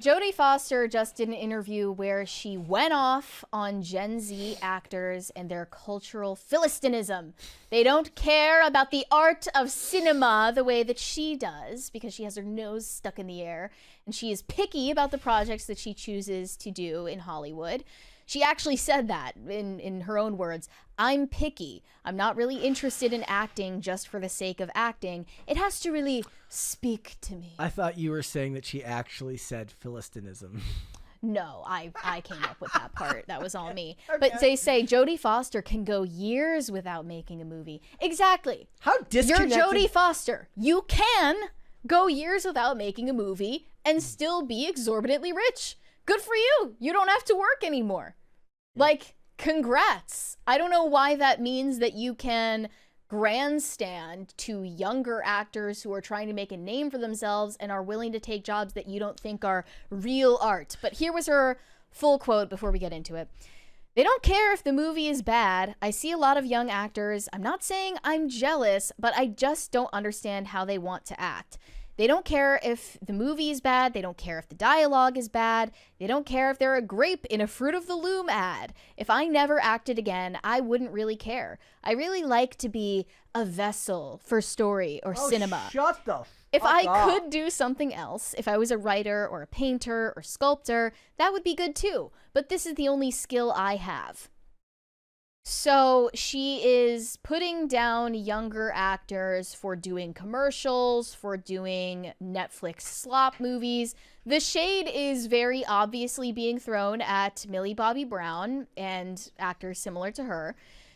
Jodie Foster just did an interview where she went off on Gen Z actors and their cultural philistinism. They don't care about the art of cinema the way that she does because she has her nose stuck in the air, and she is picky about the projects that she chooses to do in Hollywood. She actually said that in her own words. I'm picky. I'm not really interested in acting just for the sake of acting. It has to really speak to me. I thought you were saying that she actually said Philistinism. No, I came up with that part. That was all me. Okay. But they say Jodie Foster can go years without making a movie. Exactly. How disconnected. You're Jodie Foster. You can go years without making a movie and still be exorbitantly rich. Good for you. You don't have to work anymore. Like, congrats. I don't know why that means that you can grandstand to younger actors who are trying to make a name for themselves and are willing to take jobs that you don't think are real art. But here was her full quote before we get into it. They don't care if the movie is bad. I see a lot of young actors. I'm not saying I'm jealous, but I just don't understand how they want to act. They don't care if the movie is bad. They don't care if the dialogue is bad. They don't care if they're a grape in a Fruit of the Loom ad. If I never acted again, I wouldn't really care. I really like to be a vessel for story or cinema. Shut the If fuck I up. could do something else, if I was a writer or a painter or sculptor, that would be good too. But this is the only skill I have. So she is putting down younger actors for doing commercials, for doing Netflix slop movies. The shade is very obviously being thrown at Millie Bobby Brown and actors similar to her.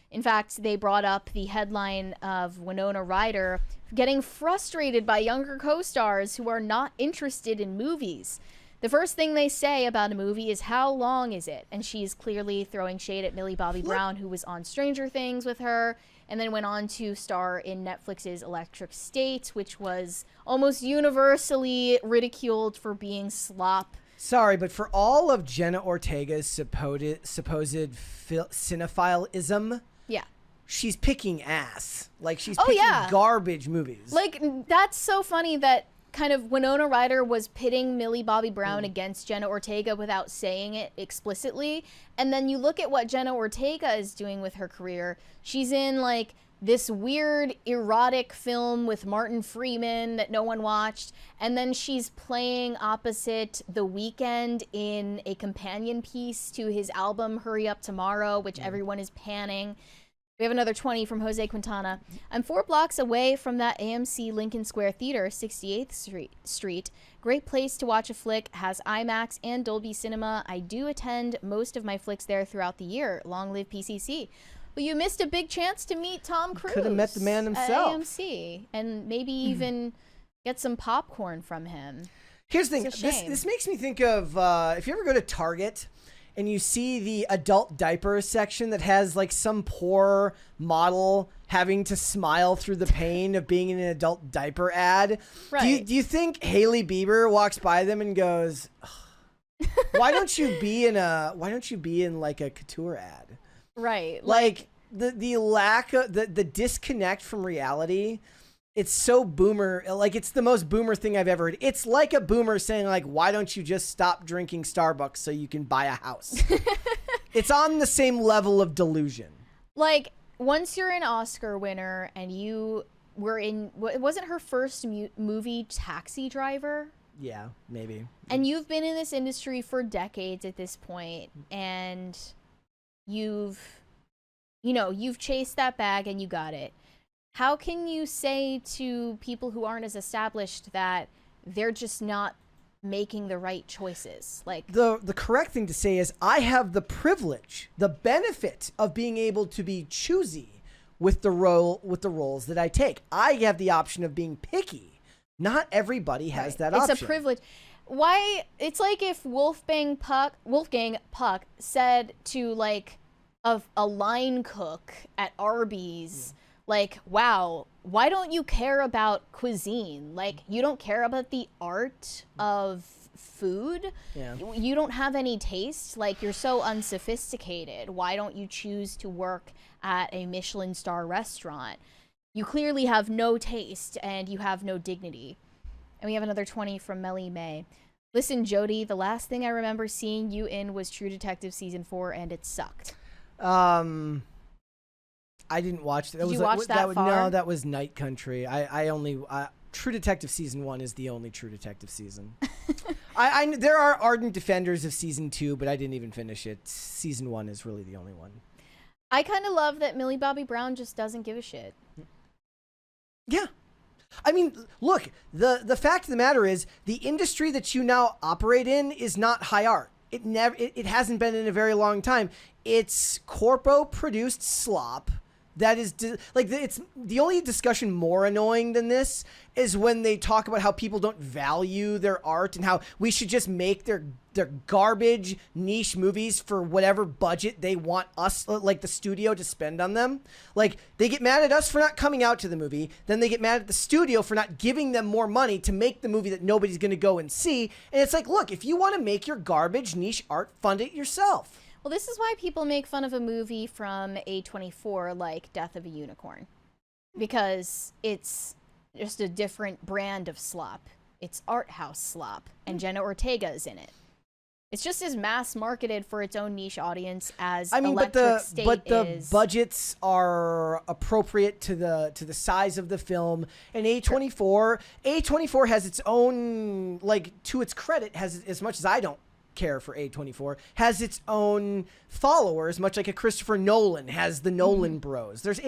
In fact, they brought up the headline of Winona Ryder getting frustrated by younger co-stars who are not interested in movies. The first thing they say about a movie is, how long is it? And she's clearly throwing shade at Millie Bobby Brown, who was on Stranger Things with her, and then went on to star in Netflix's Electric State, which was almost universally ridiculed for being slop. Sorry, but for all of Jenna Ortega's supposed cinephileism, yeah, she's picking ass. Like, she's Oh, picking yeah. garbage movies. Like, that's so funny that kind of Winona Ryder was pitting Millie Bobby Brown against Jenna Ortega without saying it explicitly. And then you look at what Jenna Ortega is doing with her career. She's in like this weird erotic film with Martin Freeman that no one watched. And then she's playing opposite The Weeknd in a companion piece to his album Hurry Up Tomorrow, which everyone is panning. We have another 20 from Jose Quintana. I'm 4 blocks away from that AMC Lincoln Square Theater, 68th Street. Great place to watch a flick. Has IMAX and Dolby Cinema. I do attend most of my flicks there throughout the year. Long live PCC. Well, you missed a big chance to meet Tom Cruise. Could have met the man himself. At AMC. And maybe even get some popcorn from him. Here's the thing. It's a shame. This makes me think of if you ever go to Target and you see the adult diaper section that has like some poor model having to smile through the pain of being in an adult diaper ad. Right. Do you think Hailey Bieber walks by them and goes, why don't you be in like a couture ad? Right. Like the lack of the disconnect from reality. It's so boomer. Like, it's the most boomer thing I've ever heard. It's like a boomer saying, like, why don't you just stop drinking Starbucks so you can buy a house? It's on the same level of delusion. Like, once you're an Oscar winner and you were in, wasn't her first movie Taxi Driver? Yeah, maybe. And you've been in this industry for decades at this point, and you've chased that bag and you got it. How can you say to people who aren't as established that they're just not making the right choices? Like, the correct thing to say is, I have the privilege, the benefit of being able to be choosy with the roles that I take. I have the option of being picky. Not everybody has that option. It's a privilege. Why? It's like if Wolfgang Puck said to like a line cook at Arby's, like, wow, why don't you care about cuisine? Like, you don't care about the art of food? Yeah. You don't have any taste? Like, you're so unsophisticated. Why don't you choose to work at a Michelin star restaurant? You clearly have no taste and you have no dignity. And we have another 20 from Melly May. Listen, Jodie, the last thing I remember seeing you in was True Detective season 4, and it sucked. I didn't watch that. Did you watch that far? No, that was Night Country. I only True Detective season 1 is the only True Detective season. I there are ardent defenders of season 2, but I didn't even finish it. Season 1 is really the only one. I kind of love that Millie Bobby Brown just doesn't give a shit. Yeah. I mean, look, the fact of the matter is the industry that you now operate in is not high art. It hasn't been in a very long time. It's corpo produced slop. That is it's the only discussion more annoying than this is when they talk about how people don't value their art and how we should just make their garbage niche movies for whatever budget they want us, like the studio, to spend on them. Like, they get mad at us for not coming out to the movie, then they get mad at the studio for not giving them more money to make the movie that nobody's going to go and see. And it's like, look, if you want to make your garbage niche art, fund it yourself. Well, this is why people make fun of a movie from A24 like Death of a Unicorn. Because it's just a different brand of slop. It's art house slop, and Jenna Ortega is in it. It's just as mass marketed for its own niche audience as Electric State but the is. budgets are appropriate to the size of the film. And A24 has its own, like, to its credit, has, as much as I don't care for A24, has its own followers, much like a Christopher Nolan has the Nolan Bros. There's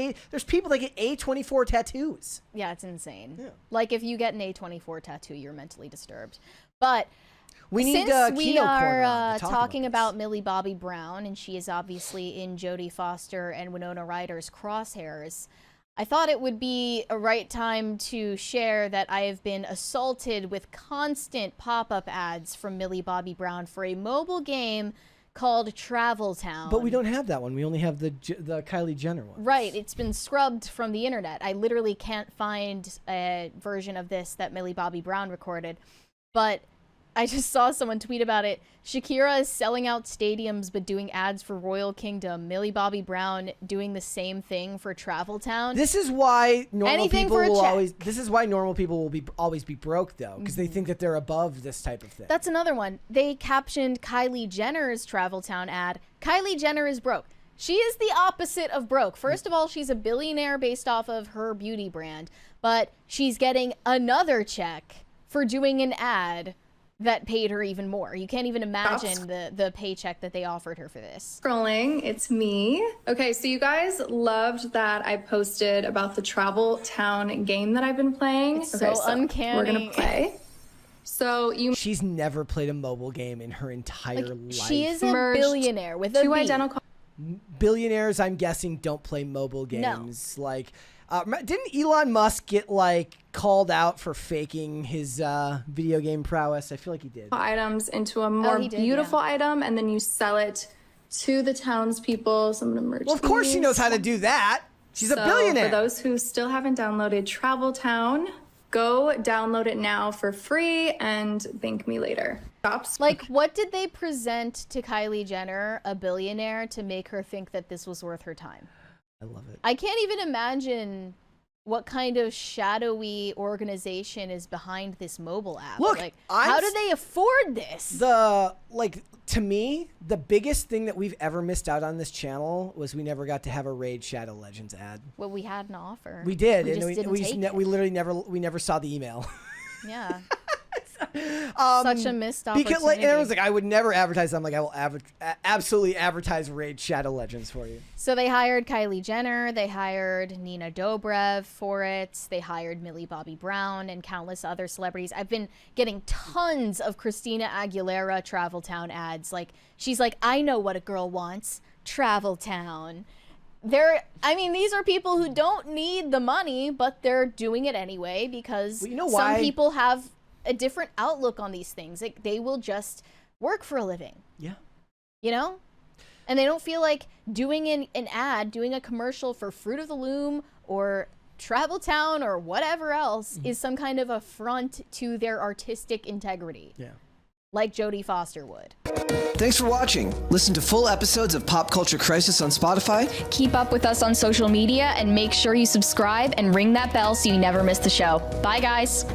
people that get A24 tattoos. Yeah, it's insane. Yeah. Like, if you get an A24 tattoo, you're mentally disturbed. But we need since we Kino Corner are to talk talking about this. Millie Bobby Brown, and she is obviously in Jodie Foster and Winona Ryder's crosshairs, I thought it would be a right time to share that I have been assaulted with constant pop-up ads from Millie Bobby Brown for a mobile game called Travel Town. But we don't have that one. We only have the Kylie Jenner one. Right. It's been scrubbed from the internet. I literally can't find a version of this that Millie Bobby Brown recorded. But I just saw someone tweet about it. Shakira is selling out stadiums but doing ads for Royal Kingdom. Millie Bobby Brown doing the same thing for Travel Town. This is why normal people will always. check. This is why normal people will always be broke, though, because they think that they're above this type of thing. That's another one. They captioned Kylie Jenner's Travel Town ad. Kylie Jenner is broke. She is the opposite of broke. First of all, she's a billionaire based off of her beauty brand, but she's getting another check for doing an ad that paid her even more. You can't even imagine the paycheck that they offered her for this. Scrolling, it's me. Okay, so you guys loved that I posted about the Travel Town game that I've been playing. It's so uncanny. We're gonna play. So She's never played a mobile game in her entire life. She is a billionaire with a two B. identical. Billionaires, I'm guessing, don't play mobile games. No. Like, didn't Elon Musk get called out for faking his video game prowess? I feel like he did. Items into a more beautiful item, and then you sell it to the townspeople. So I'm gonna merge. Well, of course she knows how to do that. She's a billionaire. For those who still haven't downloaded Travel Town, go download it now for free and thank me later. Like, what did they present to Kylie Jenner, a billionaire, to make her think that this was worth her time? I love it. I can't even imagine what kind of shadowy organization is behind this mobile app. Look, how do they afford this? To me, the biggest thing that we've ever missed out on this channel was we never got to have a Raid Shadow Legends ad. Well, we had an offer. We did, we and just didn't take it. we literally never saw the email. Yeah. Such a missed opportunity. Because everyone's like, I would never advertise. I'm like, I will absolutely advertise Raid Shadow Legends for you. So they hired Kylie Jenner, they hired Nina Dobrev for it, they hired Millie Bobby Brown and countless other celebrities. I've been getting tons of Christina Aguilera Travel Town ads. Like, she's like, I know what a girl wants, Travel Town. These are people who don't need the money, but they're doing it anyway because some people have a different outlook on these things. Like, they will just work for a living. Yeah. You know? And they don't feel like doing an ad, doing a commercial for Fruit of the Loom or Travel Town or whatever else is some kind of affront to their artistic integrity. Yeah. Like Jodie Foster would. Thanks for watching. Listen to full episodes of Pop Culture Crisis on Spotify. Keep up with us on social media and make sure you subscribe and ring that bell so you never miss the show. Bye, guys.